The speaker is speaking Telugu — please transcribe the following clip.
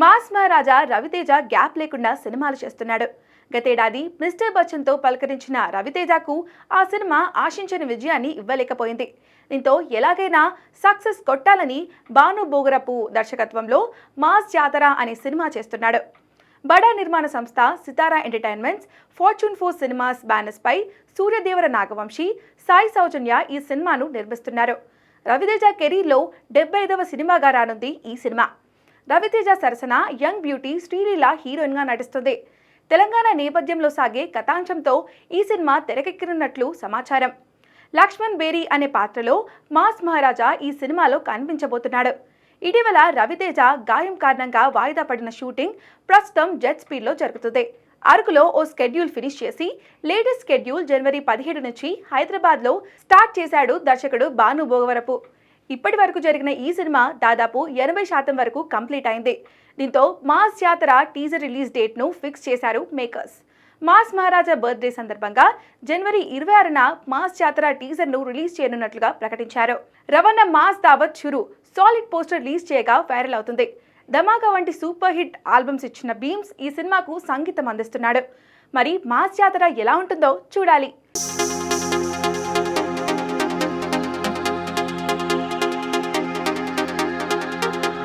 మాస్ మహారాజా రవితేజ గ్యాప్ లేకుండా సినిమాలు చేస్తున్నాడు. గతేడాది మిస్టర్ బచ్చన్తో పలకరించిన రవితేజకు ఆ సినిమా ఆశించిన విజయాన్ని ఇవ్వలేకపోయింది. దీంతో ఎలాగైనా సక్సెస్ కొట్టాలని భాను భోగరపు దర్శకత్వంలో మాస్ జాతర అనే సినిమా చేస్తున్నాడు. బడా నిర్మాణ సంస్థ సితారా ఎంటర్టైన్మెంట్స్, ఫార్చ్యూన్ 4 సినిమాస్ బ్యానర్స్ పై సూర్యదేవర నాగవంశీ, సాయి సౌజన్య ఈ సినిమాను నిర్మిస్తున్నారు. రవితేజ కెరీర్లో 75వ సినిమాగా రానుంది ఈ సినిమా. రవితేజ సరసన యంగ్ బ్యూటీ శ్రీలీల హీరోయిన్గా నటిస్తుంది. తెలంగాణ నేపథ్యంలో సాగే కథాంశంతో ఈ సినిమా తెరకెక్కనున్నట్లు సమాచారం. లక్ష్మణ్ బేరీ అనే పాత్రలో మాస్ మహారాజా ఈ సినిమాలో కనిపించబోతున్నాడు. ఇటీవల రవితేజ గాయం కారణంగా వాయిదా పడిన షూటింగ్ ప్రస్తుతం జెట్ స్పీడ్లో జరుగుతుంది. అరకులో ఓ స్కెడ్యూల్ ఫినిష్ చేసి లేటెస్ట్ స్కెడ్యూల్ జనవరి 17 నుంచి హైదరాబాద్లో స్టార్ట్ చేశాడు దర్శకుడు భాను భోగవరపు. ఇప్పటి వరకు జరిగిన ఈ సినిమా దాదాపు 80% వరకు కంప్లీట్ అయింది. దీంతో మాస్ జాతర టీజర్ రిలీజ్ డేట్ను ఫిక్స్ చేశారు మేకర్స్. మాస్ మహారాజా బర్త్డే సందర్భంగా జనవరి 26న మాస్ జాతర టీజర్ను రిలీజ్ చేయనున్నట్లుగా ప్రకటించారు. రవణ మాస్ దావత్ షురు సాలిడ్ పోస్టర్ రిలీజ్ చేయగా వైరల్ అవుతుంది. ధమాకా వంటి సూపర్ హిట్ ఆల్బమ్స్ ఇచ్చిన బీమ్స్ ఈ సినిమాకు సంగీతం అందిస్తున్నాడు. మరి మాస్ జాతర ఎలా ఉంటుందో చూడాలి.